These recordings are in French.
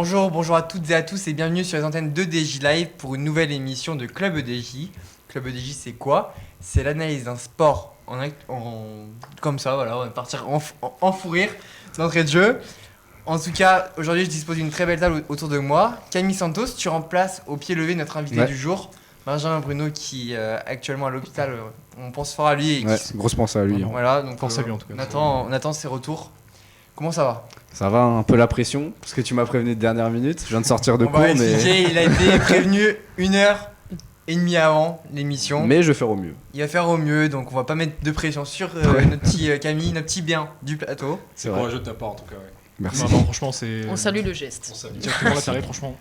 Bonjour à toutes et à tous et bienvenue sur les antennes de DJ Live pour une nouvelle émission de Club EDJ. Club EDJ c'est quoi? C'est l'analyse d'un sport comme ça, voilà, on va partir en fou rire d'entrée de jeu. En tout cas, aujourd'hui je dispose d'une très belle table autour de moi. Camille Santos, tu remplaces au pied levé notre invité du jour, Benjamin Bruno qui actuellement à l'hôpital, on pense fort à lui. Et grosse pensée à lui. Voilà, donc pense à lui en tout cas. On attend ses retours. Comment ça va? Ça va, un peu la pression, parce que tu m'as prévenu de dernière minute. Je viens de sortir de cours, mais... Il a été prévenu 1h30 avant l'émission. Mais je vais faire au mieux. Il va faire au mieux, donc on va pas mettre de pression sur notre petit Camille, notre petit bien du plateau. C'est courageux de ta part en tout cas, ouais. Merci. Non, franchement, c'est... On salue le geste. On salue. Directement l'intérêt, franchement.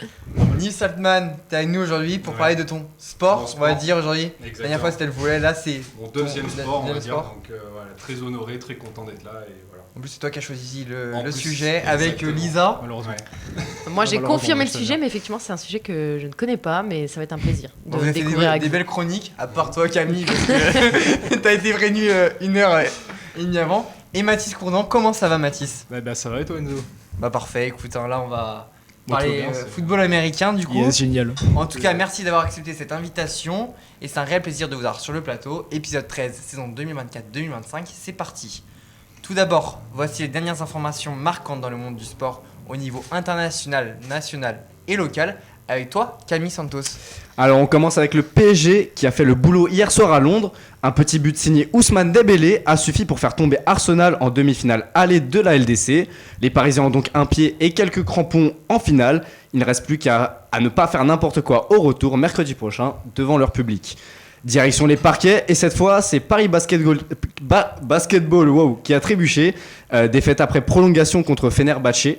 Nils Altman, t'es avec nous aujourd'hui pour parler de ton sport, on va dire aujourd'hui. La dernière fois c'était le volet, là c'est mon deuxième sport, on va dire. Sport. Donc voilà, très honoré, très content d'être là et voilà. En plus c'est toi qui as choisi le sujet exactement. avec Lisa. Malheureusement. Ouais. Moi j'ai confirmé le sujet, mais effectivement c'est un sujet que je ne connais pas, mais ça va être un plaisir de Vous avez découvrir fait des belles chroniques, à part toi Camille, parce que t'as été prévenu 1h30 avant. Et Mathis Courdant, comment ça va Mathis? Bah ça va et toi Enzo? Bah parfait, écoute, là on va parler football américain du coup. Yes, génial. En tout cas, merci d'avoir accepté cette invitation et c'est un réel plaisir de vous avoir sur le plateau. Épisode 13, saison 2024-2025, c'est parti. Tout d'abord, voici les dernières informations marquantes dans le monde du sport au niveau international, national et local. Avec toi, Camille Santos. Alors on commence avec le PSG qui a fait le boulot hier soir à Londres. Un petit but signé Ousmane Dembélé a suffi pour faire tomber Arsenal en demi-finale aller de la LDC. Les Parisiens ont donc un pied et quelques crampons en finale. Il ne reste plus qu'à ne pas faire n'importe quoi au retour mercredi prochain devant leur public. Direction les parquets et cette fois c'est Paris Basketball qui a trébuché. Défaite après prolongation contre Fenerbahçe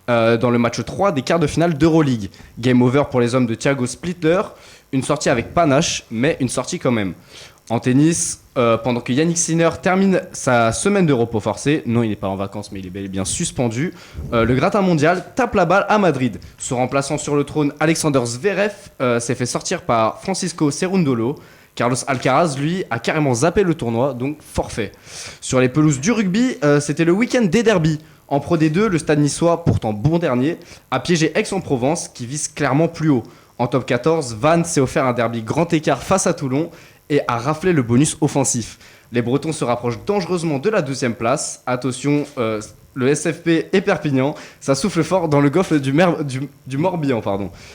dans le match 3 des quarts de finale d'Euroleague. Game over pour les hommes de Thiago Splitter. Une sortie avec panache mais une sortie quand même. En tennis, pendant que Yannick Sinner termine sa semaine de repos forcé, non il n'est pas en vacances mais il est bel et bien suspendu, le gratin mondial tape la balle à Madrid. Se remplaçant sur le trône, Alexander Zverev s'est fait sortir par Francisco Cerundolo. Carlos Alcaraz, lui, a carrément zappé le tournoi, donc forfait. Sur les pelouses du rugby, c'était le week-end des derbies. En Pro D2, le Stade niçois, pourtant bon dernier, a piégé Aix-en-Provence, qui vise clairement plus haut. En top 14, Vannes s'est offert un derby grand écart face à Toulon et a raflé le bonus offensif. Les Bretons se rapprochent dangereusement de la deuxième place. Attention, le SFP et Perpignan, ça souffle fort dans le golfe du Morbihan.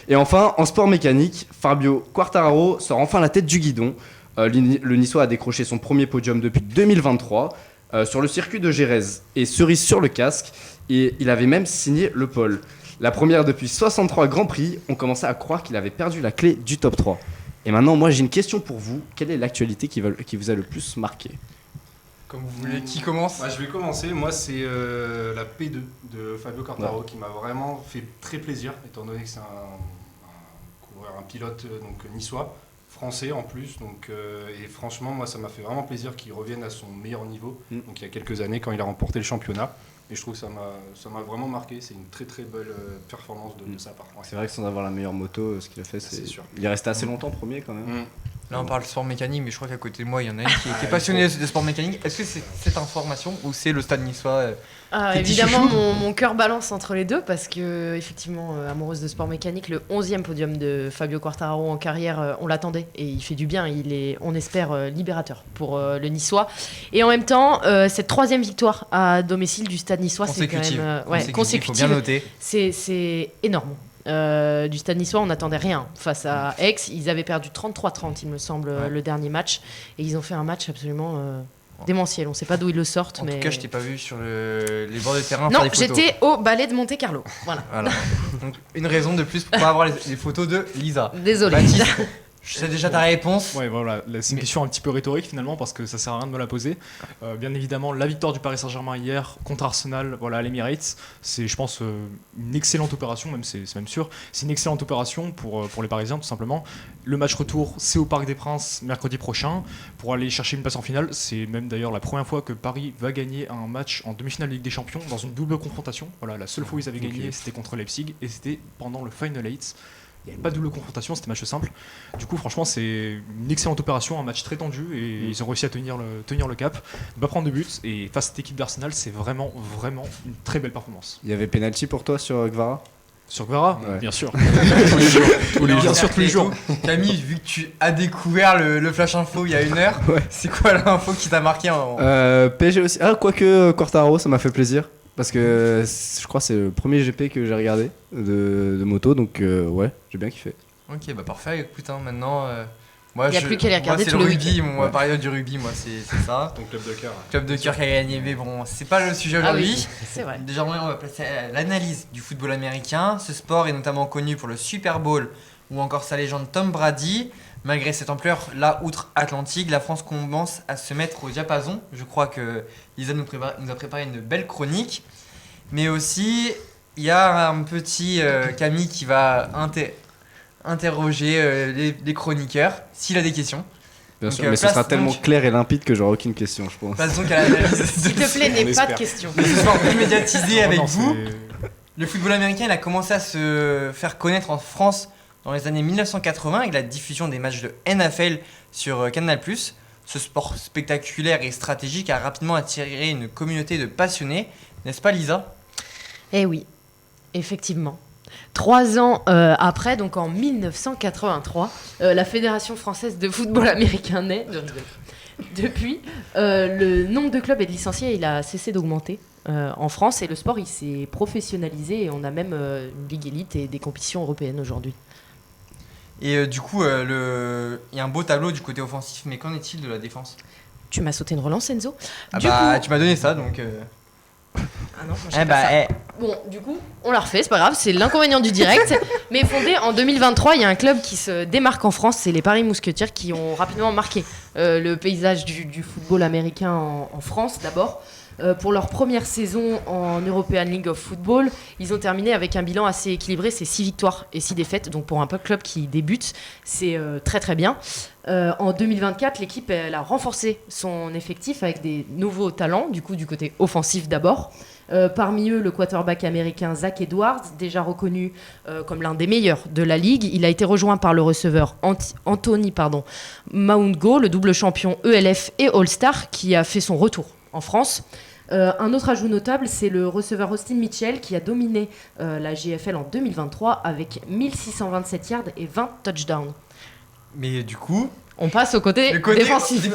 Et enfin, en sport mécanique, Fabio Quartararo sort enfin la tête du guidon. Le Niçois a décroché son premier podium depuis 2023 sur le circuit de Jerez. Et cerise sur le casque, et il avait même signé le pole. La première depuis 63 Grands Prix, on commençait à croire qu'il avait perdu la clé du top 3. Et maintenant, moi j'ai une question pour vous. Quelle est l'actualité qui vous a le plus marqué ? Comme vous voulez, qui commence? Je vais commencer. Moi, c'est la P2 de Fabio Quartararo qui m'a vraiment fait très plaisir, étant donné que c'est un pilote donc niçois, français en plus. Donc, et franchement, moi, ça m'a fait vraiment plaisir qu'il revienne à son meilleur niveau. Donc, il y a quelques années, quand il a remporté le championnat. Et je trouve que ça m'a vraiment marqué. C'est une très très belle performance de sa part. Ouais. C'est vrai que sans avoir la meilleure moto, ce qu'il a fait, c'est sûr. Il est resté assez longtemps premier quand même. Là on parle de sport mécanique, mais je crois qu'à côté de moi il y en a une qui est passionnée de sport mécanique. Est-ce que c'est cette information ou c'est le Stade niçois évidemment mon cœur balance entre les deux parce que effectivement amoureuse de sport mécanique, le 11e podium de Fabio Quartararo en carrière, on l'attendait et il fait du bien, il est on espère libérateur pour le niçois. Et en même temps cette 3e victoire à domicile du Stade niçois, c'est quand même consécutive. Faut bien noter. C'est énorme. Du Stade niçois, on n'attendait rien face à Aix. Ils avaient perdu 33-30, il me semble, le dernier match. Et ils ont fait un match absolument démentiel. On ne sait pas d'où ils le sortent. En tout cas, je t'ai pas vu sur les bords de terrain. Non, faire des photos. j'étais au ballet de Monte Carlo. Voilà. Donc, une raison de plus pour pas avoir les photos de Lisa. Désolée. Baptiste, je sais déjà ta réponse. Ouais, voilà, c'est une question un petit peu rhétorique finalement parce que ça sert à rien de me la poser. Bien évidemment, la victoire du Paris Saint-Germain hier contre Arsenal, voilà, à l'Emirates, c'est, je pense, une excellente opération, même c'est même sûr. C'est une excellente opération pour les Parisiens, tout simplement. Le match retour, c'est au Parc des Princes mercredi prochain pour aller chercher une place en finale. C'est même d'ailleurs la première fois que Paris va gagner un match en demi-finale de Ligue des Champions dans une double confrontation. Voilà, la seule fois où ils avaient gagné, c'était contre Leipzig et c'était pendant le Final 8. Il n'y avait pas de double confrontation, c'était match simple. Du coup, franchement, c'est une excellente opération, un match très tendu et ils ont réussi à tenir le cap, ne pas prendre de but. Et face à cette équipe d'Arsenal, c'est vraiment une très belle performance. Il y avait penalty pour toi sur Gvara ? Sur Guevara, Ouais. bien sûr. Tous les jours. Bien sûr, tous les jours. Camille, vu que tu as découvert le Flash Info il y a 1 heure, Ouais. c'est quoi l'info qui t'a marqué PSG aussi. Ah, quoique Quartararo, ça m'a fait plaisir. Parce que je crois que c'est le premier GP que j'ai regardé de moto. Donc, ouais, j'ai bien kiffé. Ok, bah parfait. Écoute, maintenant, moi, Il y a plus qu'à les regarder moi, c'est tout le le rugby. week-end. On va parler du rugby, moi, c'est ça. Ton club de cœur. Club de cœur qui a gagné, mais bon, c'est pas le sujet Ah aujourd'hui. oui, c'est vrai. Désormais, on va passer à l'analyse du football américain. Ce sport est notamment connu pour le Super Bowl ou encore sa légende Tom Brady. Malgré cette ampleur, là, outre-Atlantique, la France commence à se mettre au diapason. Je crois que Lisa nous a préparé une belle chronique. Mais aussi, il y a un petit Camille qui va interroger les chroniqueurs s'il a des questions. Bien Donc, sûr, mais ce place sera tellement donc- clair et limpide que j'aurai aucune question, je pense. Passe donc à l'analyse S'il te plaît, On n'aie pas espère. de questions. de ce sport plus médiatisé avec Non, vous. c'est- Le football américain il a commencé à se faire connaître en France dans les années 1980 avec la diffusion des matchs de NFL sur Canal+. Ce sport spectaculaire et stratégique a rapidement attiré une communauté de passionnés, n'est-ce pas Lisa ? Eh oui, effectivement. 3 ans après, donc en 1983, la Fédération française de football américain naît. Depuis, le nombre de clubs et de licenciés, il a cessé d'augmenter en France et le sport, il s'est professionnalisé et on a même une ligue élite et des compétitions européennes aujourd'hui. Et du coup, il y a un beau tableau du côté offensif, mais qu'en est-il de la défense ? Tu m'as sauté une relance, Enzo. Ah Du bah, coup- tu m'as donné ça, donc... Ah non, moi, je sais pas ça. Bon, du coup, on la refait, c'est pas grave, c'est l'inconvénient du direct. Mais fondé en 2023, il y a un club qui se démarque en France, c'est les Paris Mousquetaires qui ont rapidement marqué le paysage du football américain en France d'abord. Pour leur première saison en European League of Football, ils ont terminé avec un bilan assez équilibré, c'est 6 victoires et 6 défaites. Donc pour un club qui débute, c'est très très bien. En 2024, l'équipe elle a renforcé son effectif avec des nouveaux talents, du coup du côté offensif d'abord. Parmi eux, le quarterback américain Zach Edwards, déjà reconnu comme l'un des meilleurs de la ligue. Il a été rejoint par le receveur Anthony Moungo, le double champion ELF et All-Star, qui a fait son retour en France. Un autre ajout notable, c'est le receveur Austin Mitchell qui a dominé la GFL en 2023 avec 1627 yards et 20 touchdowns. Mais du coup, On passe au côté, le côté défensif.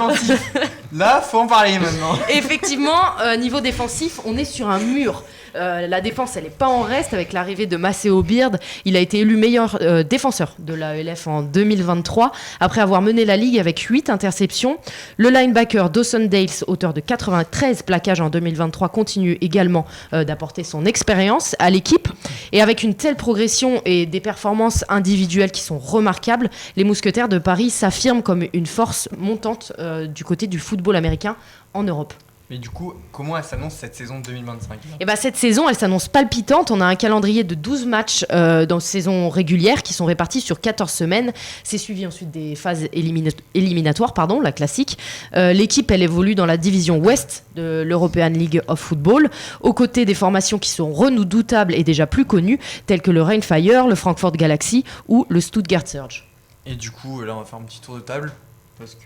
Là, faut en parler maintenant. Effectivement, niveau défensif, on est sur un mur. La défense, elle n'est pas en reste avec l'arrivée de Maceo Beard. Il a été élu meilleur défenseur de la ELF en 2023 après avoir mené la ligue avec 8 interceptions. Le linebacker Dawson Dales, auteur de 93 plaquages en 2023, continue également d'apporter son expérience à l'équipe. Et avec une telle progression et des performances individuelles qui sont remarquables, les Mousquetaires de Paris s'affirment comme une force montante du côté du football américain en Europe. Mais du coup, comment elle s'annonce cette saison 2025 ? Et bah cette saison, elle s'annonce palpitante. On a un calendrier de 12 matchs dans saison régulière qui sont répartis sur 14 semaines. C'est suivi ensuite des phases éliminatoires, la classique. L'équipe, elle évolue dans la division Ouest de l'European League of Football, aux côtés des formations qui sont redoutables et déjà plus connues, telles que le Rhein-Fire, le Frankfurt Galaxy ou le Stuttgart Surge. Et du coup, là, on va faire un petit tour de table parce que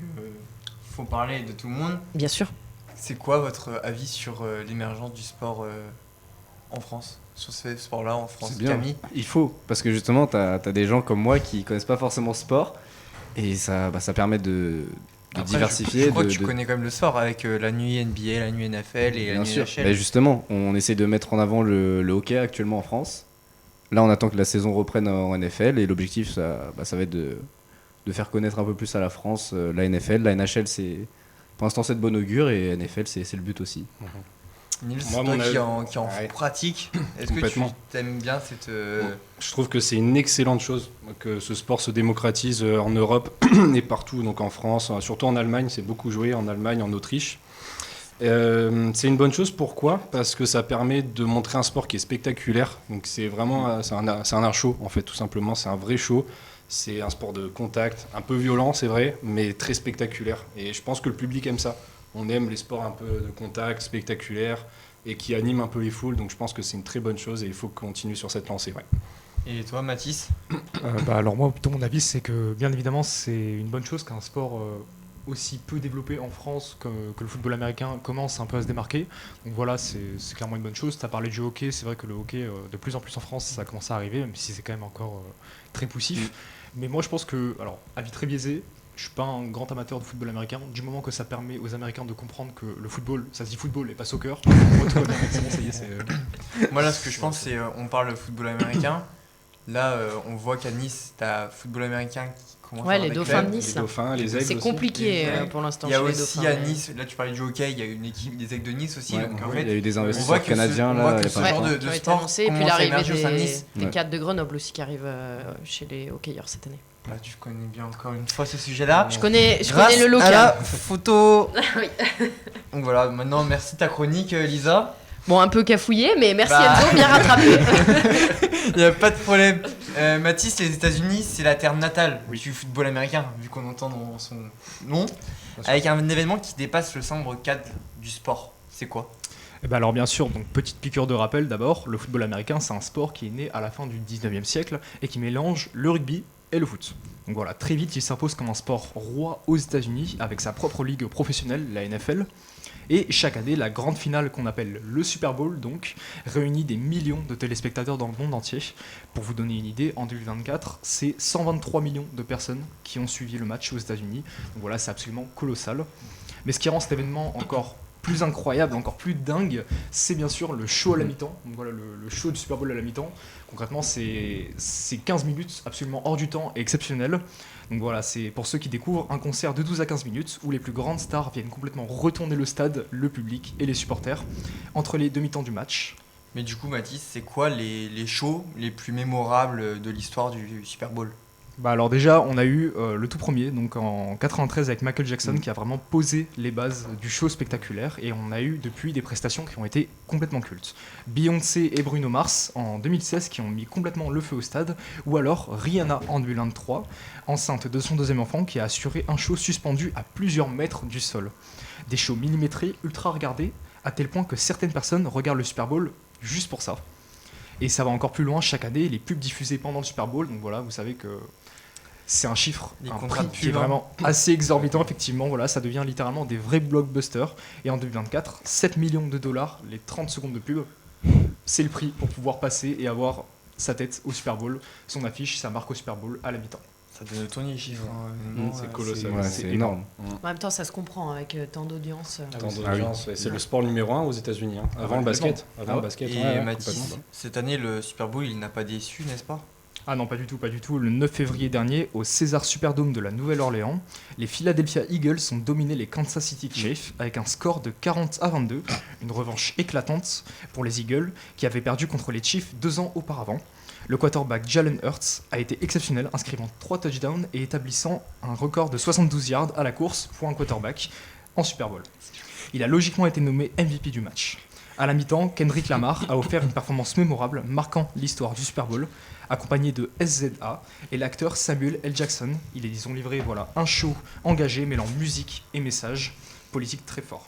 faut parler de tout le monde. Bien sûr. C'est quoi votre avis sur l'émergence du sport en France, sur ce sport-là en France, C'est bien. Camille ? Il faut, parce que justement, t'as des gens comme moi qui connaissent pas forcément ce sport, et ça permet de Après, diversifier. Je crois que tu connais quand même le sport avec la nuit NBA, la nuit NFL et la Bien nuit sûr. NHL. Mais justement, on essaie de mettre en avant le hockey actuellement en France. Là, on attend que la saison reprenne en NFL, et l'objectif, ça va être de faire connaître un peu plus à la France la NFL. La NHL, pour l'instant, c'est de bon augure, et NFL, c'est le but aussi. Nils, Moi, toi mon qui avis- en Ouais. pratique, est-ce que tu Complètement. aimes bien cette... Je trouve que c'est une excellente chose que ce sport se démocratise en Europe et partout, donc en France, surtout en Allemagne, c'est beaucoup joué en Allemagne, en Autriche. C'est une bonne chose, pourquoi ? Parce que ça permet de montrer un sport qui est spectaculaire. Donc c'est vraiment c'est un art show en fait, tout simplement, c'est un vrai show. C'est un sport de contact, un peu violent c'est vrai, mais très spectaculaire. Et je pense que le public aime ça. On aime les sports un peu de contact, spectaculaires et qui animent un peu les foules. Donc je pense que c'est une très bonne chose et il faut continuer sur cette lancée. Ouais. Et toi, Mathis ? Bah alors moi, plutôt mon avis, c'est que bien évidemment, c'est une bonne chose qu'un sport aussi peu développé en France que le football américain commence un peu à se démarquer. Donc voilà, c'est clairement une bonne chose. Tu as parlé du hockey, c'est vrai que le hockey, de plus en plus en France, ça commence à arriver, même si c'est quand même encore très poussif. Mais moi, je pense que, alors, avis très biaisé, je suis pas un grand amateur de football américain. Du moment que ça permet aux Américains de comprendre que le football, ça se dit football et pas soccer, moi, tout va bien, c'est bon, ça y est, c'est... Moi là, ce que je pense, c'est on parle de football américain. Là, on voit qu'à Nice, t'as football américain qui commence à Ouais, avoir les des Dauphins de clubs. Nice. Les là. dauphins, les aigles C'est aussi. compliqué Ouais. pour l'instant Il y a chez les aussi Dauphins. à mais- Nice, là tu parlais du hockey, il y a une équipe des Aigles de Nice aussi. Ouais, donc en il fait, y a eu des on voit investisseurs que canadiens on voit là. que il y a ce pas genre longtemps. de ont été sport annoncés, et puis commence à l'arrivée émerger au sein de des, Nice. des Ouais. cadres de Grenoble aussi qui arrivent chez les hockeyeurs cette année. Là, tu connais bien encore une fois ce sujet-là. Je connais Grâce le à local. la photo. Oui. Donc voilà, maintenant merci de ta chronique, Lisa. Bon, un peu cafouillé, mais merci Bah. Enzo, bien rattrapé. Il n'y a pas de problème. Mathis, les États-Unis, c'est la terre natale du football américain, vu qu'on entend dans son nom, avec un événement qui dépasse le sombre cadre du sport. C'est quoi? Eh ben alors bien sûr, donc petite piqûre de rappel d'abord, le football américain c'est un sport qui est né à la fin du 19e siècle et qui mélange le rugby et le foot. Donc voilà, très vite il s'impose comme un sport roi aux États-Unis avec sa propre ligue professionnelle, la NFL. Et chaque année, la grande finale qu'on appelle le Super Bowl, donc, réunit des millions de téléspectateurs dans le monde entier. Pour vous donner une idée, en 2024, c'est 123 millions de personnes qui ont suivi le match aux États-Unis. Donc voilà, c'est absolument colossal. Mais ce qui rend cet événement encore plus incroyable, encore plus dingue, c'est bien sûr le show à la mi-temps. Donc voilà, le show du Super Bowl à la mi-temps. Concrètement, c'est 15 minutes absolument hors du temps et exceptionnel. Donc voilà, c'est pour ceux qui découvrent un concert de 12 à 15 minutes où les plus grandes stars viennent complètement retourner le stade, le public et les supporters entre les demi-temps du match. Mais du coup, Mathis, c'est quoi les shows les plus mémorables de l'histoire du Super Bowl? Bah alors déjà, on a eu le tout premier, donc en 93 avec Michael Jackson qui a vraiment posé les bases du show spectaculaire et on a eu depuis des prestations qui ont été complètement cultes. Beyoncé et Bruno Mars en 2016 qui ont mis complètement le feu au stade, ou alors Rihanna en 2023, enceinte de son deuxième enfant qui a assuré un show suspendu à plusieurs mètres du sol. Des shows millimétrés, ultra regardés, à tel point que certaines personnes regardent le Super Bowl juste pour ça. Et ça va encore plus loin, chaque année, les pubs diffusées pendant le Super Bowl, donc voilà, vous savez que c'est un chiffre, Les un contrats prix de qui est pub, hein. vraiment assez exorbitant, effectivement, voilà, ça devient littéralement des vrais blockbusters. Et en 2024, 7 millions de dollars, les 30 secondes de pub, c'est le prix pour pouvoir passer et avoir sa tête au Super Bowl, son affiche, sa marque au Super Bowl à la mi-temps. Ça donne tourner les chiffres. C'est colossal. Ouais, c'est énorme. En même temps, ça se comprend avec tant d'audience. Tant d'audience, ouais. C'est le sport numéro 1 aux États-Unis. Hein. Avant le basket. Avant le basket. Et ouais, Mathis, complètement. cette année, le Super Bowl, il n'a pas déçu, n'est-ce pas? Ah non, pas du tout, pas du tout. Le 9 février dernier, au Caesars Superdome de la Nouvelle-Orléans, les Philadelphia Eagles ont dominé les Kansas City Chiefs avec un score de 40-22, une revanche éclatante pour les Eagles qui avaient perdu contre les Chiefs 2 ans auparavant. Le quarterback Jalen Hurts a été exceptionnel, inscrivant 3 touchdowns et établissant un record de 72 yards à la course pour un quarterback en Super Bowl. Il a logiquement été nommé MVP du match. À la mi-temps, Kendrick Lamar a offert une performance mémorable marquant l'histoire du Super Bowl, accompagné de SZA et l'acteur Samuel L. Jackson. Ils ont livré un show engagé mêlant musique et message politique très fort.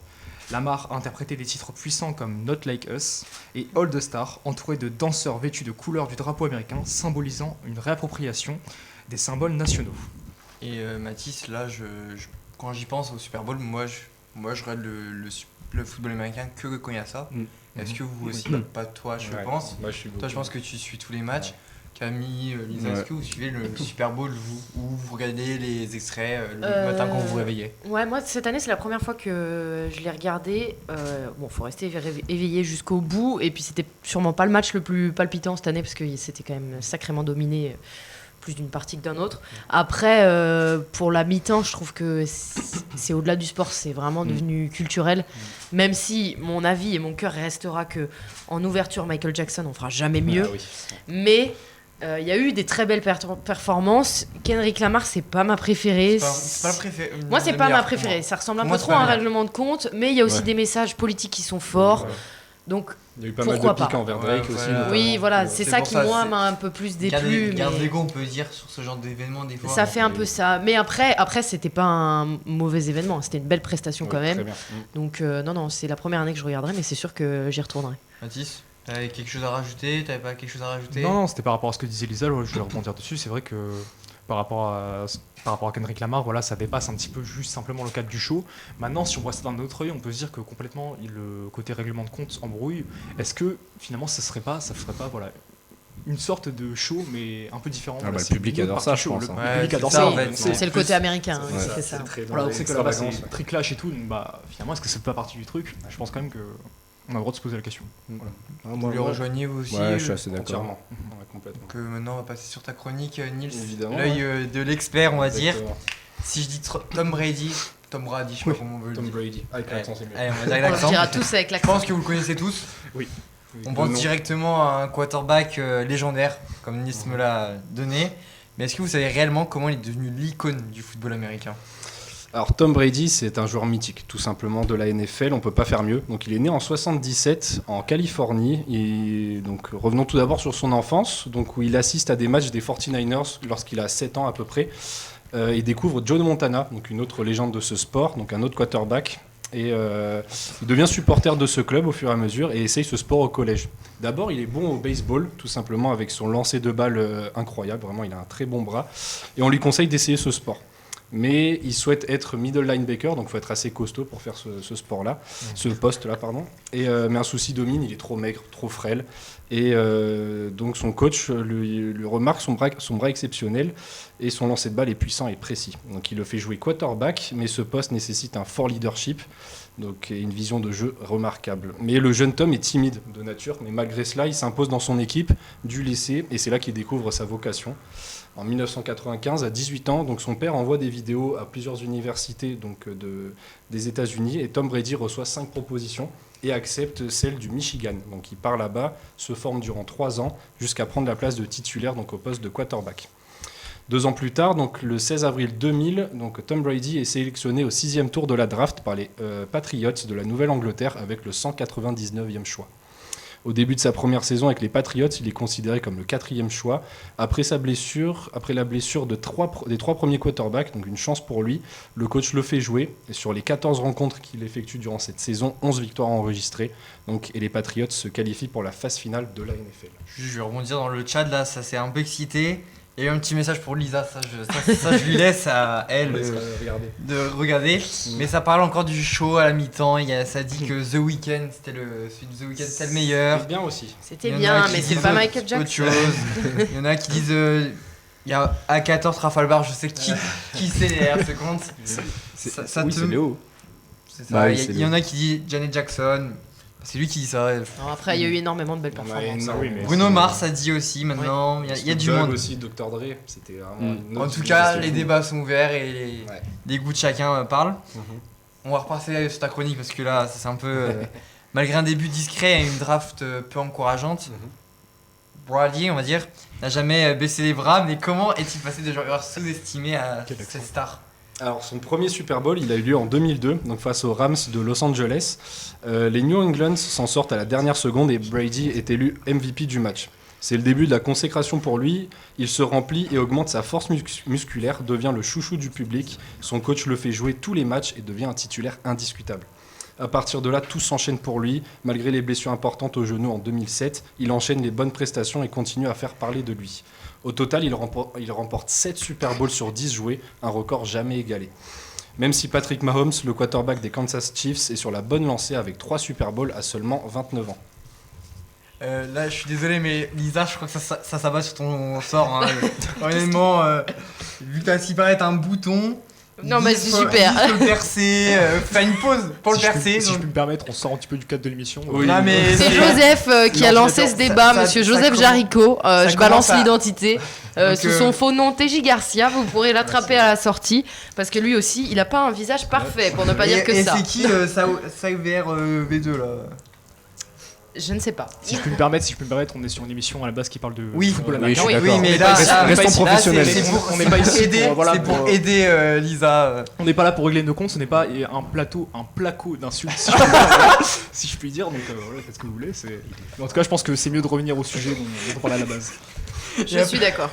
Lamar a interprété des titres puissants comme Not Like Us et All the Star, entouré de danseurs vêtus de couleurs du drapeau américain, symbolisant une réappropriation des symboles nationaux. Et Mathis, là, quand j'y pense au Super Bowl, moi je regarde le football américain que quand il y a ça. Est-ce que vous aussi, pas toi, je Ouais. pense. Moi, je suis Toi, je pense que tu suis tous les matchs. Camille, Lisa, Ouais. est-ce que vous suivez le Super Bowl, vous regardez les extraits le matin quand vous vous réveillez? Ouais, moi cette année c'est la première fois que je l'ai regardé. Bon, faut rester éveillé jusqu'au bout. Et puis c'était sûrement pas le match le plus palpitant cette année parce que c'était quand même sacrément dominé plus d'une partie que d'un autre. Après, pour la mi-temps, je trouve que c'est au-delà du sport, c'est vraiment devenu culturel. Même si mon avis et mon cœur restera que en ouverture, Michael Jackson, on fera jamais mieux. Ah oui. Mais il y a eu des très belles performances. Kendrick Lamar, c'est pas ma préférée. C'est pas le préféré. Moi, c'est la pas ma meilleure pour préférée. moi. Ça ressemble un Pour peu moi, c'est trop pas à un la meilleure. règlement de compte, mais il y a aussi Ouais. des messages politiques qui sont forts. Ouais. Donc, Il y a eu pas mal de Pourquoi pics pas. envers Drake Ouais, aussi. voilà. oui, voilà, c'est c'est ça pour qui, ça, moi, c'est- m'a un peu plus déplu. Garde Mais l'ego, on peut dire, sur ce genre d'événement des fois. ça fait un peu ça. Mais après c'était pas un mauvais événement. C'était une belle prestation Ouais, quand même. très bien. Donc, non, c'est la première année que je regarderai, mais c'est sûr que j'y retournerai. Mathis, t'avais quelque chose à rajouter? T'avais pas quelque chose à rajouter? Non, c'était par rapport à ce que disait Lisa, je voulais rebondir dessus. C'est vrai que par rapport à Kendrick Lamar, voilà, ça dépasse un petit peu juste simplement le cadre du show. Maintenant, si on voit ça d'un autre œil, on peut se dire que complètement le côté règlement de compte embrouille. Est-ce que finalement ça ferait pas voilà, une sorte de show mais un peu différent. Ah Voilà, le c'est public une autre adore ça, partie je show. pense. Le Ouais, public c'est adore ça, ça. en fait. C'est le côté américain, c'est oui, ça, c'est ça. Voilà, on sait que là-bas extravagance. c'est très clash et tout, donc bah finalement est-ce que c'est pas partie du truc? Je pense quand même que on a le droit de se poser la question. Vous les rejoignez vous aussi Ouais, je suis assez d'accord. Entièrement. Ouais, complètement. Donc maintenant on va passer sur ta chronique Nils, Évidemment, l'œil de l'expert on va dire. Exactement. Si je dis Tom Brady, je sais pas comment on veut le Tom dire. Brady. Avec l'accent, c'est mieux. Allez, on va dire avec On le l'accent. dira tous avec Je l'accent. pense que vous le connaissez tous. Oui. On pense directement à un quarterback légendaire, comme Nils me l'a donné. Mais est-ce que vous savez réellement comment il est devenu l'icône du football américain? Alors Tom Brady, c'est un joueur mythique, tout simplement de la NFL, on peut pas faire mieux. Donc il est né en 77 en Californie. Et donc revenons tout d'abord sur son enfance, donc où il assiste à des matchs des 49ers lorsqu'il a 7 ans à peu près. Il découvre Joe Montana, donc une autre légende de ce sport, donc un autre quarterback. Et il devient supporter de ce club au fur et à mesure et essaye ce sport au collège. D'abord, il est bon au baseball, tout simplement avec son lancer de balle incroyable. Vraiment, il a un très bon bras. Et on lui conseille d'essayer ce sport. Mais il souhaite être middle linebacker, donc il faut être assez costaud pour faire ce sport-là, ce poste-là, pardon. Mais un souci domine, il est trop maigre, trop frêle. Et donc son coach lui remarque son bras exceptionnel et son lancer de balle est puissant et précis. Donc il le fait jouer quarterback, mais ce poste nécessite un fort leadership, donc et une vision de jeu remarquable. Mais le jeune Tom est timide de nature, mais malgré cela, il s'impose dans son équipe du lycée et c'est là qu'il découvre sa vocation. En 1995, à 18 ans, donc son père envoie des vidéos à plusieurs universités donc des États-Unis et Tom Brady reçoit 5 propositions et accepte celle du Michigan. Donc il part là-bas, se forme durant 3 ans jusqu'à prendre la place de titulaire donc au poste de quarterback. 2 ans plus tard, donc le 16 avril 2000, donc Tom Brady est sélectionné au 6e tour de la draft par les Patriots de la Nouvelle-Angleterre avec le 199e choix. Au début de sa première saison avec les Patriots, il est considéré comme le 4e choix. Après la blessure des 3 premiers quarterbacks, donc une chance pour lui, le coach le fait jouer. Et sur les 14 rencontres qu'il effectue durant cette saison, 11 victoires enregistrées. Et les Patriots se qualifient pour la phase finale de la NFL. Je vais rebondir dans le chat là, ça s'est un peu excité. Il y a eu un petit message pour Lisa, ça je lui laisse à elle de regarder. Mais ça parle encore du show à la mi-temps. Ça dit que The Weeknd, c'était le meilleur. C'est bien aussi. C'était Il y en a bien, qui mais c'est disent pas Michael autre Jackson. chose. Il y en a qui disent il y a A14 Trafalgar, je sais qui c'est derrière ce compte. Ça Oui, te- c'est Léo. c'est ça. Bah oui, Il y a- c'est il y en a qui disent Janet Jackson. C'est lui qui dit ça. Non, après, il y a eu énormément de belles On a performances. énormément. oui, mais Bruno Mars a dit aussi maintenant. Il y a du Doug monde. aussi, Dr. Dre, c'était vraiment une En autre tout cas, civilisation. les débats sont ouverts et Ouais. les goûts de chacun parlent. Mhm. On va repasser sur ta chronique parce que là, ça, c'est un peu. Malgré un début discret et une draft peu encourageante, Brady, on va dire, n'a jamais baissé les bras. Mais comment est-il passé de joueur sous-estimé à Quel cette star? Alors son premier Super Bowl, il a eu lieu en 2002, donc face aux Rams de Los Angeles. Les New England s'en sortent à la dernière seconde et Brady est élu MVP du match. C'est le début de la consécration pour lui, il se remplit et augmente sa force musculaire, devient le chouchou du public, son coach le fait jouer tous les matchs et devient un titulaire indiscutable. À partir de là, tout s'enchaîne pour lui, malgré les blessures importantes au genou en 2007, il enchaîne les bonnes prestations et continue à faire parler de lui. Au total, il remporte 7 Super Bowls sur 10 joués, un record jamais égalé. Même si Patrick Mahomes, le quarterback des Kansas Chiefs, est sur la bonne lancée avec 3 Super Bowls à seulement 29 ans. Là, je suis désolé, mais Lisa, je crois que ça s'abat sur ton sort. Hein. Honnêtement, vu que t'as si paraît un bouton. Non, mais c'est super. Il faut le percer, faire une pause pour le percer. Si je donc- peux me permettre, on sort un petit peu du cadre de l'émission. Oui. Non, mais C'est Joseph qui a lancé ce débat, monsieur Joseph Jaricot. Je balance commence à- l'identité. Donc, Sous son faux nom TJ Garcia, vous pourrez l'attraper à la sortie. Parce que lui aussi, il a pas un visage parfait, pour ne pas dire que et ça. c'est qui le SAUVR V2 là? Je ne sais pas. Si je peux me permettre, on est sur une émission à la base qui parle de Oui. football Oui, américain. je suis Oui, d'accord. mais là, Restons là, professionnels. On n'est pas ici aider, pour- voilà, c'est pour pour- aider Lisa. On n'est pas là pour régler nos comptes, ce n'est pas un placo d'insultes, si je puis dire. Voilà, si je puis dire. Donc voilà, faites ce que vous voulez. Mais en tout cas, je pense que c'est mieux de revenir au sujet dont on parlait à la base. Je suis d'accord.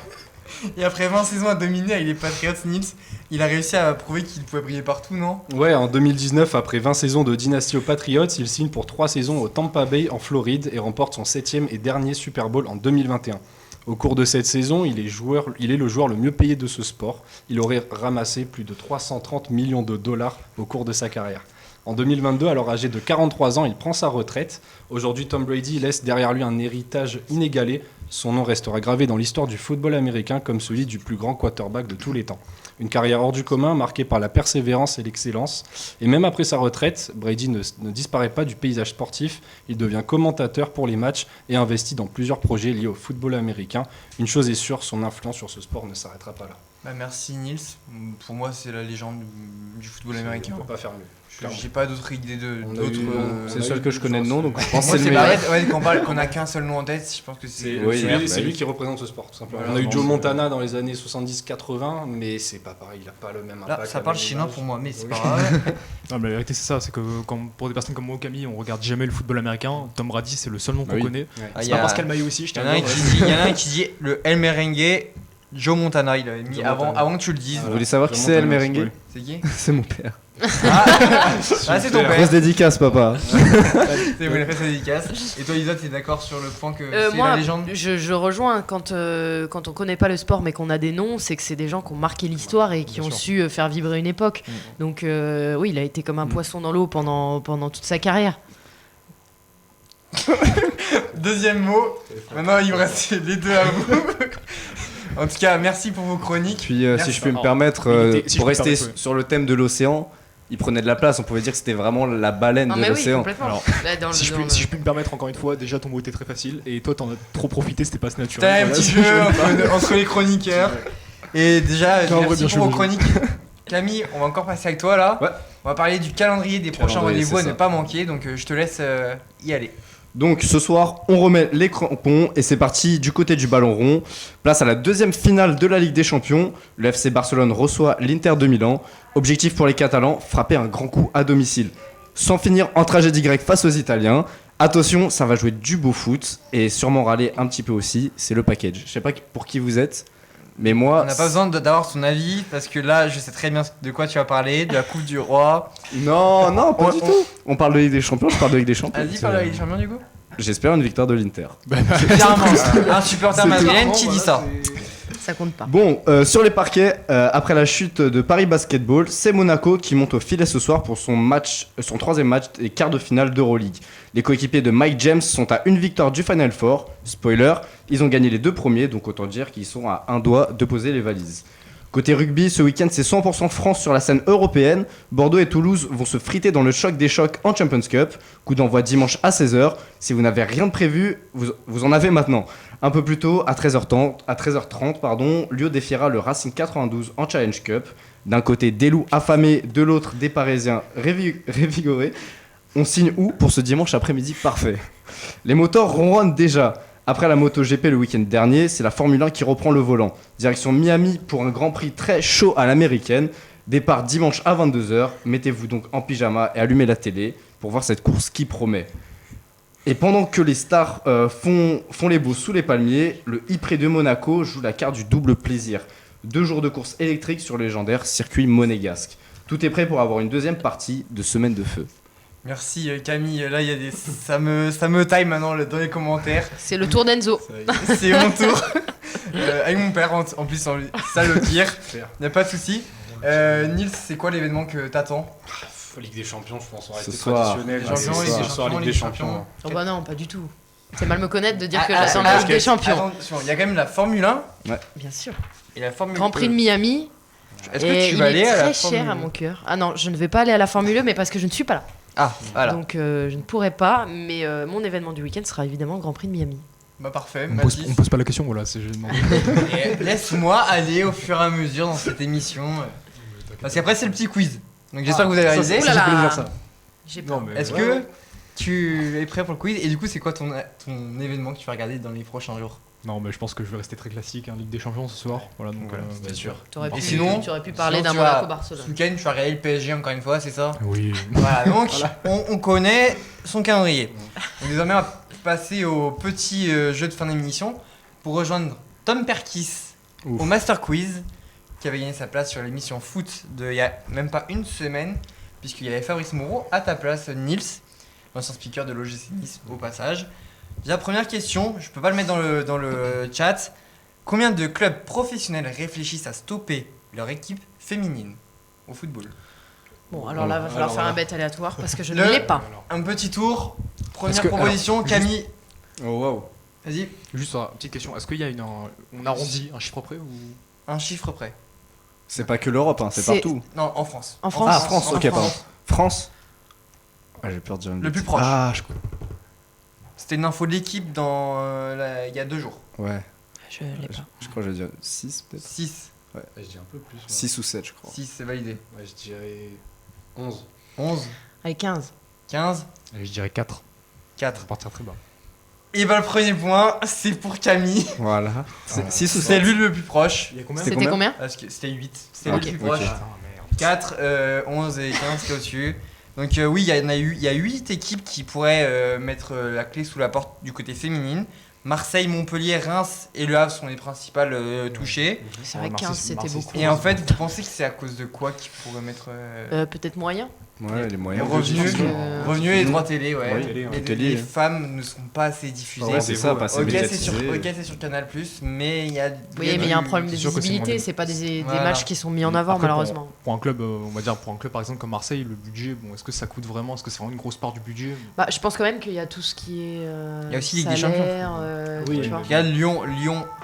Et après 20 saisons à dominer avec les Patriots, Nils, il a réussi à prouver qu'il pouvait briller partout, non? Ouais, en 2019, après 20 saisons de dynastie aux Patriots, il signe pour 3 saisons au Tampa Bay en Floride et remporte son 7e et dernier Super Bowl en 2021. Au cours de cette saison, il est le joueur le mieux payé de ce sport. Il aurait ramassé plus de 330 millions de dollars au cours de sa carrière. En 2022, alors âgé de 43 ans, il prend sa retraite. Aujourd'hui, Tom Brady laisse derrière lui un héritage inégalé. Son nom restera gravé dans l'histoire du football américain comme celui du plus grand quarterback de tous les temps. Une carrière hors du commun, marquée par la persévérance et l'excellence. Et même après sa retraite, Brady ne disparaît pas du paysage sportif. Il devient commentateur pour les matchs et investit dans plusieurs projets liés au football américain. Une chose est sûre, son influence sur ce sport ne s'arrêtera pas là. Bah, merci Nils. Pour moi, c'est la légende du football américain. On ne peut pas faire mieux. J'ai pas d'autres idées On a d'autres. eu- C'est le seul que je connais de nom, donc je pense Moi, que c'est c'est le pareil. meilleur. Qu'on a qu'un seul nom en tête. Je pense que c'est. Oui, C'est lui qui représente ce sport, tout simplement. Voilà, On a eu non, Joe c'est- Montana dans les années 70-80, mais c'est pas pareil, il n'a pas le même Là, impact. ça la parle même chinois image. pour moi, mais c'est Oui. pas grave. Non, mais la vérité, c'est ça, c'est que pour des personnes comme moi, Camille, on regarde jamais le football américain. Tom Brady, c'est le seul nom qu'on Oui. connaît. Ah, C'est y pas a- parce qu'elle maille aussi, je Il y tiens en à a un le dire. qui dit le El Merengue, Joe Montana. Il avait mis Joe avant, Montana. avant que tu le dises. Vous voulez savoir qui c'est El Merengue? C'est qui C'est mon père. Ah, c'est ton Grosse père. dédicace, papa. C'est vous il a fait sa dédicace. Et toi, Lisa, t'es d'accord sur le point que c'est Moi, la légende je rejoins quand on connaît pas le sport mais qu'on a des noms, c'est que c'est des gens qui ont marqué l'histoire et qui Bien ont sûr. su faire vibrer une époque. Donc oui, il a été comme un poisson dans l'eau pendant toute sa carrière. Deuxième mot. Maintenant, il me reste les deux à vous. En tout cas, merci pour vos chroniques. Puis Merci. si je peux me Alors, permettre, si je pour peux me rester permettre, oui. sur le thème de l'océan, il prenait de la place. On pouvait dire que c'était vraiment la baleine Non de mais oui, l'océan. complètement. Alors, Là, dans le- Si je, dans puis, le- si je puis me permettre encore une fois, déjà ton mot était très facile et toi t'en as trop profité, c'était pas ce T'as naturel. un Voilà, petit c'est- jeu entre les chroniqueurs. Et déjà, Non, en vrai, merci bien pour vos joué. chroniques. Camille, on va encore passer avec toi là. Ouais. On va parler du calendrier des prochains Calendrier, rendez-vous à c'est ne ça. pas manquer. Donc je te laisse y aller. Donc ce soir, on remet les crampons et c'est parti du côté du ballon rond. Place à la deuxième finale de la Ligue des Champions. Le FC Barcelone reçoit l'Inter de Milan. Objectif pour les Catalans, frapper un grand coup à domicile. Sans finir en tragédie grecque face aux Italiens. Attention, ça va jouer du beau foot et sûrement râler un petit peu aussi. C'est le package. Je sais pas pour qui vous êtes, mais moi... On n'a pas besoin d'avoir son avis parce que là, je sais très bien de quoi tu vas parler, de la Coupe du Roi. Non, non, pas On- du tout. On parle de Ligue des Champions, je parle de Ligue des Champions. Vas-y, parle avec les champions du coup. J'espère une victoire de l'Inter. Clairement, un supporter madrilène qui dit ça. Ça compte pas. Bon, sur les parquets, après la chute de Paris Basketball, c'est Monaco qui monte au filet ce soir pour son troisième match et quart de finale d'Euroleague. Les coéquipiers de Mike James sont à une victoire du Final Four. Spoiler, ils ont gagné les deux premiers, donc autant dire qu'ils sont à un doigt de poser les valises. Côté rugby, ce week-end, c'est 100% France sur la scène européenne. Bordeaux et Toulouse vont se friter dans le choc des chocs en Champions Cup. Coup d'envoi dimanche à 16h. Si vous n'avez rien de prévu, vous en avez maintenant. Un peu plus tôt, à 13h30, Lyon défiera le Racing 92 en Challenge Cup. D'un côté, des loups affamés, de l'autre, des Parisiens révigorés. On signe où pour ce dimanche après-midi parfait? Les moteurs ronronnent déjà. Après la MotoGP le week-end dernier, c'est la Formule 1 qui reprend le volant. Direction Miami pour un Grand Prix très chaud à l'américaine. Départ dimanche à 22h. Mettez-vous donc en pyjama et allumez la télé pour voir cette course qui promet. Et pendant que les stars font les beaux sous les palmiers, le Yprès de Monaco joue la carte du double plaisir. 2 jours de course électrique sur le légendaire circuit monégasque. Tout est prêt pour avoir une deuxième partie de Semaine de Feu. Merci Camille, là il y a des ça me taille maintenant dans les commentaires. C'est le tour d'Enzo. C'est mon tour. Avec mon père en plus ça le pire. Y a pas de souci. Nils, c'est quoi l'événement que t'attends? Ligue des Champions, je pense, on va Ce rester soir. traditionnel. Ouais, ce soir. Ce soir, Ligue des Champions. Oh bah non, pas du tout. C'est mal me connaître de dire que Ah, j'attends ah, la Ligue des Champions. Attention, il y a quand même la Formule 1 Bien sûr. et la Formule Grand Prix de Miami. Est-ce Et que tu il vas aller est à la très Formule cher à mon cœur. Ah non, je ne vais pas aller à la Formule 1, mais parce que je ne suis pas là. Ah, voilà. Donc je ne pourrai pas. Mais mon événement du week-end sera évidemment le Grand Prix de Miami. Bah parfait, On pose, Mathis. on pose pas la question, voilà, c'est j'ai demandé. Et laisse-moi aller au fur et à mesure dans cette émission. Parce qu'après c'est le petit quiz. Donc j'espère que vous avez réalisé. Ouh là là. plaisir, ça. J'ai peur. Non, mais Est-ce que tu es prêt pour le quiz? Et du coup c'est quoi ton événement que tu vas regarder dans les prochains jours? Non, mais je pense que je vais rester très classique, hein, Ligue des Champions ce soir. Voilà, donc Voilà, bien sûr. T'aurais Et pu, sinon- tu aurais pu parler sinon, d'un tu vas- Monaco-Barcelone. Ce week-end tu vas regarder le PSG encore une fois, c'est ça? Oui. Voilà, donc on connaît son calendrier. Donc désormais on va passer au petit jeu de fin d'émission pour rejoindre Tom Perkis Ouf. au Master Quiz qui avait gagné sa place sur l'émission foot il y a même pas une semaine puisqu'il y avait Fabrice Moreau à ta place, Nils, l'ancien speaker de l'OGC Nice au passage. Déjà, première question, je peux pas le mettre dans le chat. Combien de clubs professionnels réfléchissent à stopper leur équipe féminine au football? Bon, alors là, va falloir faire un bet aléatoire parce que je ne Le- l'ai pas. Un petit tour. Première Est-ce que- proposition, alors, Camille. Oh waouh. Vas-y, Juste une petite question, est-ce qu'il y a on arrondit un chiffre près ou... un chiffre près. C'est pas que l'Europe, hein, c'est C'est- partout. Non, en France. En France. Ah, France, En ok, pardon. France. Ah, j'ai peur de dire une Le plus bêtise. proche. Ah, C'était une info de l'équipe il y a 2 jours. ouais. Je l'ai pas. Je crois que je vais dire 6 peut-être. 6. Je dis un peu plus. 6 ou 7, je crois. 6, c'est validé. Ouais, je dirais 11. 11, Allez, 15. 15, Allez, je dirais 4. 4. À partir très bas. Et bah le premier point, c'est pour Camille. Voilà. Ah, 6 ou C'est 7. lui le plus proche. Il y a combien C'était C'était combien combien Parce que c'était 8. C'était Ok, lui le plus ok. proche. Putain, merde. 4, 11 et 15 qui est au-dessus. Donc oui, il y a 8 équipes qui pourraient mettre la clé sous la porte du côté féminine. Marseille, Montpellier, Reims et Le Havre sont les principales touchées. C'est vrai que Marseille, 15, c'était Marseille, beaucoup. Et en fait, vous pensez que c'est à cause de quoi qu'ils pourraient mettre Peut-être moyen. Ouais, les moyens. revenus, pense que- revenus et droits télé, ouais. Oui, les, télé, les hein. femmes ne sont pas assez diffusées. Ouais, c'est ça, pas assez Ok, c'est sur, médiatisé. Canal+, mais il y a... Oui, mais il y a un problème de C'est sûr que c'est visibilité, moins c'est pas des Voilà. matchs qui sont mis en avant, Après, malheureusement. Pour un club, on va dire pour un club par exemple comme Marseille, le budget, bon, est-ce que ça coûte vraiment? Est-ce que c'est vraiment une grosse part du budget? Bah, je pense quand même qu'il y a tout ce qui est. Il y a aussi Ligue des Champions. Oui, tu vois. Il y a Lyon,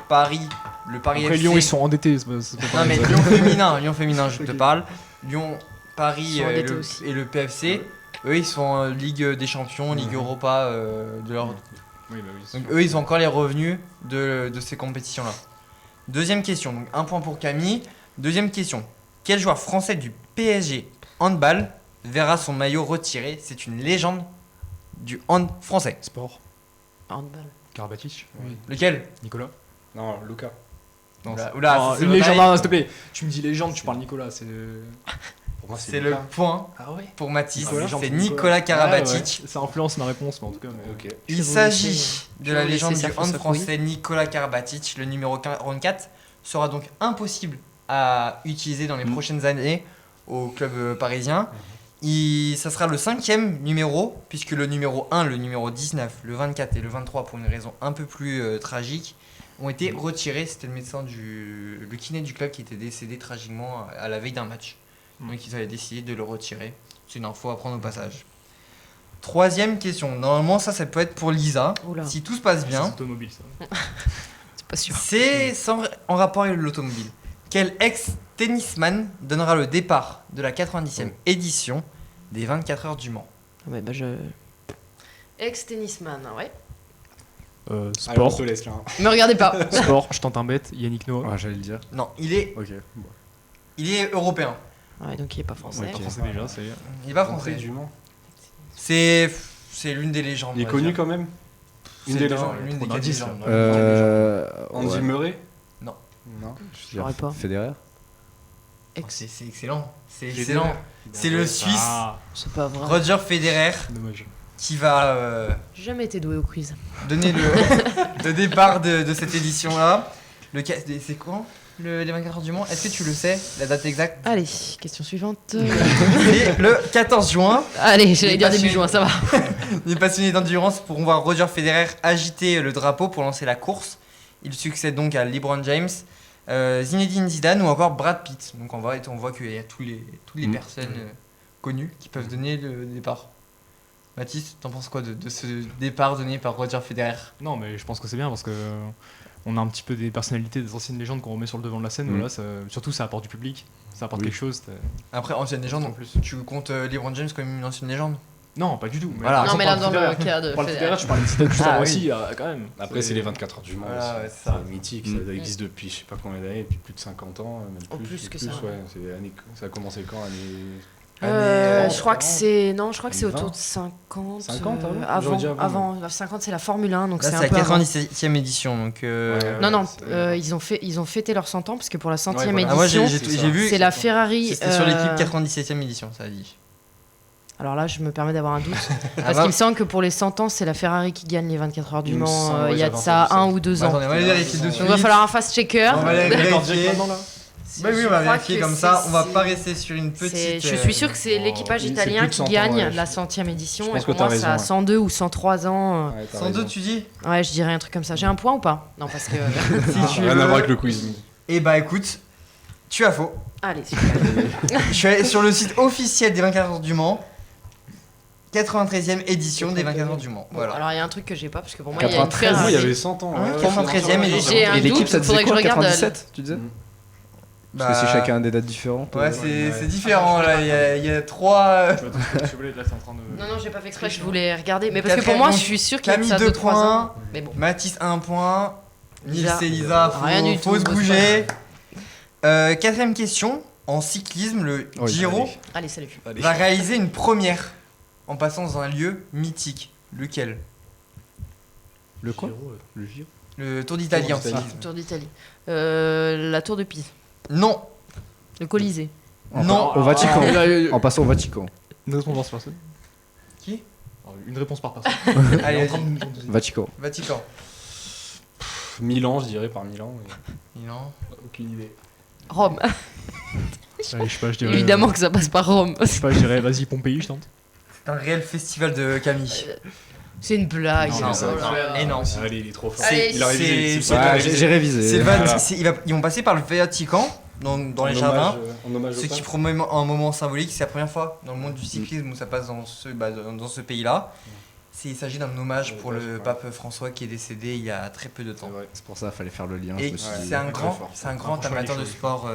Paris, le Paris Après FC. Lyon ils sont endettés. C'est pas Non mais pareil. Lyon féminin, je te parle. Lyon, Paris Ils sont endettés aussi. et le PFC, eux ils sont en Ligue des Champions, Ligue Europa de leur... Oui, bah oui, c'est Donc sûr. eux ils ont encore les revenus de ces compétitions-là. Deuxième question, donc un point pour Camille. Deuxième question, quel joueur français du PSG handball verra son maillot retiré? C'est une légende du hand français. Sport. Handball. Karabatic. Oui. Lequel? Nicolas. Non, Lucas. Non, Oula, c'est- oula, Oh, c'est une le légende, taille. non, s'il te plaît. Tu me dis légende, tu parles Nicolas, c'est. Pour moi, C'est le Lucas. point Ah ouais. pour Mathis, Nicolas. c'est Nicolas Karabatic. Ça influence ma réponse, mais en tout cas. Mais... Ok. Il Je vais vous s'agit laisser- de je vais la vous légende laisser du faire hand ça, français Nicolas Karabatic. Le numéro 44 sera donc impossible à utiliser dans les prochaines années au club parisien. Ça sera le 5e numéro, puisque le numéro 1, le numéro 19, le 24 et le 23, pour une raison un peu plus tragique, ont été retirés. C'était le médecin le kiné du club qui était décédé tragiquement à la veille d'un match. Donc ils avaient décidé de le retirer. C'est une info à prendre au passage. Troisième question. Normalement, ça peut être pour Lisa. Oula, Si tout se passe C'est bien, automobile, ça. c'est pas sûr. c'est en rapport avec l'automobile. Quel ex-tennisman donnera le départ de la 90e édition des 24 heures du Mans? Ah ouais, bah je. Ex-tennisman, ouais. Allez, on Sport. te laisse là. Me regardez pas. Sport, je tente un bête. Yannick Noah. Ouais, j'allais le dire. Non, il est Ok. Bon. européen. Ouais, donc il est pas français. Ok. Français déjà, c'est. Il n'est pas Français français. du Mans. C'est l'une des légendes. Il est on va connu dire. quand même. C'est Une des légendes, légendes. l'une des Trop quatre d'indices, légendes. Andy ouais. Murray. Non. Non. Je veux J'aurais dire pas. Federer. Oh, c'est excellent. C'est Federer. excellent. C'est le Suisse Ah, C'est pas vrai. Roger Federer dommage. qui va J'ai jamais été doué au quiz. donner le départ de cette édition-là. C'est quand les 24 heures du Mans? Est-ce que tu le sais, la date exacte? Allez, question suivante. C'est le 14 juin. Allez, j'allais Les dire début passionnés- juin, ça va. Les passionnés d'endurance pourront voir Roger Federer agiter le drapeau pour lancer la course. Il succède donc à LeBron James, Zinedine Zidane ou encore Brad Pitt. Donc on voit qu'il y a toutes les personnes connues qui peuvent donner le départ. Mathis, t'en penses quoi de ce départ donné par Roger Federer? Non, mais je pense que c'est bien parce que on a un petit peu des personnalités, des anciennes légendes qu'on remet sur le devant de la scène. Mm. Voilà, surtout, ça apporte du public, ça apporte Oui. quelque chose. Après, ancienne légende, En plus. tu comptes LeBron James comme une ancienne légende? Non, pas du tout. Voilà. par Non, mais là, exemple, dans par le cas de Pour le Federer. Federer, tu parlais de Zidane juste Ah, avant oui. aussi, quand même. Après, c'est les 24 heures du Mans. Voilà, aussi. ouais, c'est ça. C'est mythique, Mm. ça existe depuis je sais pas combien d'années, depuis plus de 50 ans, même Oh, plus que ça. Ouais, ça a commencé quand Année, Je crois que c'est Année autour 20. de 50. 50, avant, J'aurais dit avant, avant. 50 c'est la Formule 1, donc Là, c'est c'est un la peu avant. 97e édition. Donc, Non, c'est- ils ont fêté leurs 100 ans parce que pour la 100e voilà. Ah, moi, édition, j'ai vu. c'est la Ferrari. C'était sur l'équipe 97e édition, ça a dit. Alors là, je me permets d'avoir un doute. Ah, Parce bah, qu'il me semble que pour les 100 ans, c'est la Ferrari qui gagne les 24 heures du Il me Mans. semble, Il y a de j'avais ça entendu ça. 1 ou 2 ans. attendez, on va les vérifier de Donc suite. il va falloir un fast-checker. On va les vérifier. Oui, Je on va crois vérifier que comme ça. On va c'est- pas rester sur une petite. Je suis sûr que c'est l'équipage c'est italien plus de qui 100 ans, gagne ouais. la 100e édition. Je Et pense pour que t'as moi, ça a raison, ouais. 102 ou 103 ans. Ouais, t'as 102, raison. tu dis Ouais, je dirais un truc comme ça. J'ai un point ou pas? Non, parce que. Si tu Rien veux. à voir avec le quiz. Eh bah écoute, tu as faux. Allez, super. Je suis allé sur le site officiel des 24 heures du Mans. 93e édition des 24 heures du Mans. Bon, Voilà. alors il y a un truc que j'ai pas parce que pour moi il y a une 93, Moi, il y Ferrari. avait 100 ans. Hein, ouais, 93e édition. J'ai un Et l'équipe, doute, ça faudrait disait que quoi, je regarde, 97, tu disais Parce que si chacun a des dates différentes. Ouais, c'est Ouais. c'est différent là. Il y a 3. Tu vois, si vous voulez, là, c'est en train de. Non, non, j'ai pas fait exprès, je voulais regarder. Mais parce que pour Quatrième, moi, donc, je suis sûr qu'il y a de Camille ça 2 2-3 ans. points. Mais bon. Mathis 1 point. Nils Lisa, et Lisa, rien du faut tout, se bosse bouger. Quatrième question. En cyclisme, le Oh, Giro Allez, salut. va réaliser une première en passant dans un lieu mythique. Lequel? Le quoi Le Giro. Le Tour d'Italie en Tour d'Italie. cyclisme. Tour d'Italie. La Tour de Pise. Non, Le Colisée. non. Au Vatican. Ah, là, En passant au Vatican. Une réponse par personne. Qui? Alors, une réponse par personne. Allez, En train vas-y. de- Vatican. Vatican. Milan, je dirais, par Milan. Non. Aucune idée. Rome. Allez, je sais pas, je dirais. Évidemment que ça passe par Rome. Je sais pas, je dirais, vas-y, Pompéi, je tente. C'est un réel festival de Camille. C'est une blague. Non, Oh là là. Et non. Allez, il est trop fort. Allez, Il a révisé. c'est- Ouais, j'ai révisé. C'est le Voilà. ils vont passer par le Vatican dans les jardins. En hommage Ce au qui pape. promeut un moment symbolique, c'est la première fois dans le monde du cyclisme où ça passe dans ce pays-là. Il s'agit d'un hommage pour le pape François qui est décédé il y a très peu de temps. C'est vrai. C'est pour ça qu'il fallait faire le lien. Et je me suis dit. c'est un très grand, fort. c'est un grand Franchement, amateur il est de chaud. sport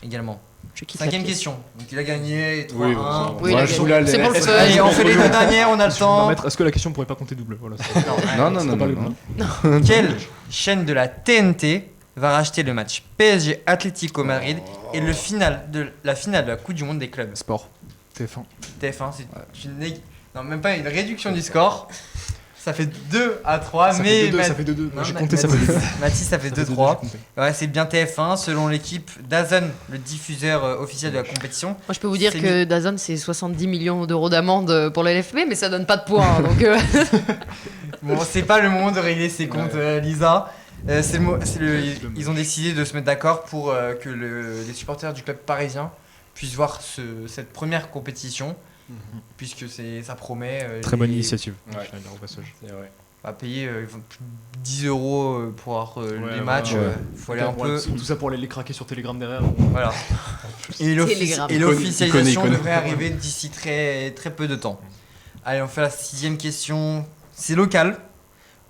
également. Je quitte la Cinquième pièce. question. Donc il a gagné 3-1. Oui, bon, Oui, Ouais, la je gagne. vous la laisse. C'est pour le Est-ce fun. que- Allez, on fait les deux dernières, on a le Je vais m'en temps. mettre- Est-ce que la question pourrait pas compter double? Voilà, c'est- Non, non, c'est non, pas non, le- non. Quelle chaîne de la TNT va racheter le match PSG Atlético Madrid et la finale de la Coupe du Monde des clubs? Sport. TF1. TF1, c'est une non, même pas une réduction du score. Ça fait 2-3, Ça mais fait 2-2, Math- ça fait 2-2. Non, J'ai Ma- compté, ça fait 2-2. Mathis, ça fait Ça fait 2-3. j'ai compté. Ouais, c'est bien TF1 selon l'équipe DAZN, le diffuseur officiel de la compétition. Moi, je peux vous dire C'est que DAZN, c'est 70 millions d'euros d'amende pour l'LFP, mais ça donne pas de points. Donc, Bon, c'est pas le moment de régler ses comptes, Lisa. Ils ont décidé de se mettre d'accord pour que les supporters du club parisien puissent voir cette première compétition, puisque ça promet. Très bonne initiative. Ouais. Je vais le dire au passage. C'est vrai. À payer 10 euros pour voir les matchs. ouais. Faut aller un peu. Tout ça pour aller les craquer sur Telegram derrière. Voilà. Et Telegram. l'officialisation Icône. devrait arriver d'ici très, très peu de temps. Allez, on fait la 6ème question. C'est local.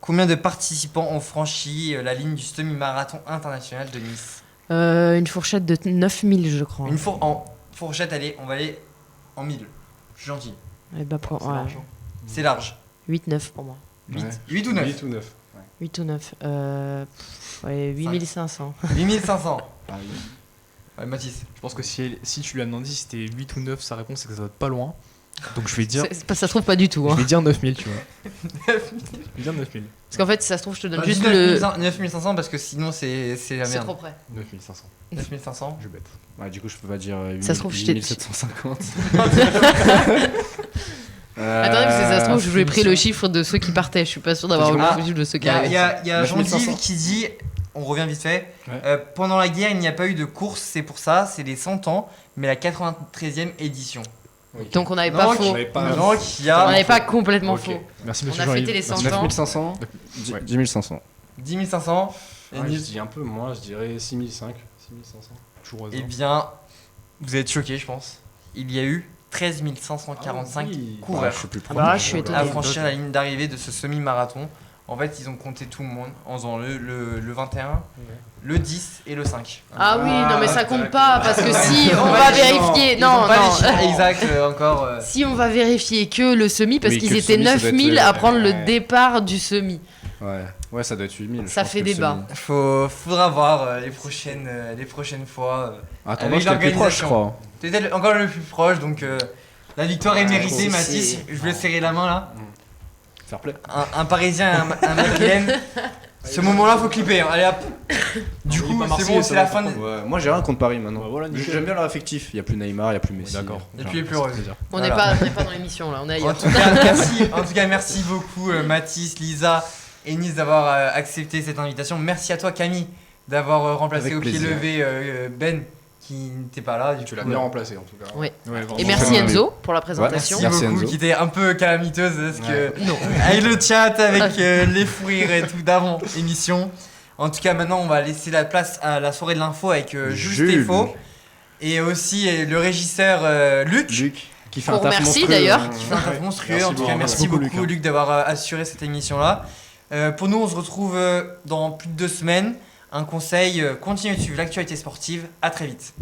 Combien de participants ont franchi la ligne du semi-marathon international de Nice? une fourchette de 9000, je crois. En fourchette, allez, on va aller en 1000. Je suis gentil. Eh ben, pour, C'est ouais, l'argent. C'est large. 8-9 pour moi. 8, Ouais. 8 ou 9? 8 ou 9. 8 ou 9. Ouais, 8500. 8500. Ah oui. Ouais, Mathis. Je pense que si tu lui as demandé si c'était 8 ou 9, sa réponse c'est que ça doit être pas loin. Donc je vais dire, Ça se trouve pas du tout. je Hein. vais dire 9000, tu vois. Je vais dire 9000. Parce qu'en fait, si ça se trouve, je te donne Bah, juste dis le. 9500 parce que sinon c'est la C'est merde. trop près. 9500. 9500. Je bête. Ouais, du coup, je peux pas dire Ça se trouve, je t'ai- 8750. Attendez, parce que ça se trouve, je vous ai pris le chiffre de ceux qui partaient. Je suis pas sûr d'avoir eu Ah, le chiffre de ceux Il qui y a, arrivaient. y a 9500. Jean-Yves qui dit, on revient vite fait, Ouais. pendant la guerre il n'y a pas eu de course, c'est pour ça, c'est les 100 ans, mais la 93e édition. Donc on n'avait pas Donc, faux. j'avais pas- Donc il y On a n'avait pas complètement Ok. faux. Merci On monsieur a fêté Jean-Yves. les 100 ans. 9500 Ouais. 10 500. 10 500. Et Ouais, je Nils, dis un peu moins, je dirais 6005. 6500. Toujours au eh hasard. bien, vous êtes choqués je pense. Il y a eu 13 545 Ah oui. Ouais, coureurs je suis plus Ah bah là, je suis à étonné. franchir la ligne d'arrivée de ce semi-marathon. En fait, ils ont compté tout le monde en faisant le 21, le 10 et le 5. Ah oui, non mais ça Ah, compte pas parce que si Ils ont on pas va les chiffres. vérifier, Ils ont non, pas les non. chiffres exacts encore. Si on va vérifier que le semi, parce Oui, que qu'ils le étaient semi, ça doit être, 9000 à prendre le ouais. départ du semi. Ouais. Ouais, ça doit être 8000. Ça fait débat. Faudra voir les prochaines fois. Attends, Avec moi j'étais le plus proche, je l'organisation. crois. T'étais encore le plus proche, donc la victoire est méritée, c'est- Mathis. Je voulais serrer la main là. Fair play. Un Parisien et un Madrilène. Ce moment-là, faut clipper. Hein. Allez hop. Du Non, il est coup, pas c'est Marseillais, bon, ça c'est va, la fin. par De... Ouais, moi j'ai rien contre Paris maintenant. Bah voilà, nickel. J'aime bien leur affectif. Il y a plus Neymar, il y a plus Messi. D'accord. Et puis les plus heureux. On Voilà. n'est pas dans l'émission là, on est En ailleurs. tout cas, merci beaucoup Mathis, Lisa et Nice d'avoir accepté cette invitation. Merci à toi Camille d'avoir remplacé Avec au pied plaisir. levé Ben qui n'était pas là. Du Tu coup, l'as bien remplacé en tout cas. Ouais. Ouais, vraiment. Et merci Enzo pour la présentation. Merci Merci, beaucoup, Enzo. qui était un peu calamiteuse parce que Non. avec le chat, avec les fous rires et tout d'avant émission. En tout cas, maintenant, on va laisser la place à la soirée de l'info avec Jules Stéphane et aussi le régisseur Luc. Luc, qui fait Qu'on un taf remercie, monstrueux. d'ailleurs. Qui fait un taf monstrueux. Merci En tout cas, beaucoup. merci Beaucoup, beaucoup, Luc, Luc, d'avoir assuré cette émission-là. Pour nous, on se retrouve dans plus de 2 semaines. Un conseil, continuez de suivre l'actualité sportive. À très vite.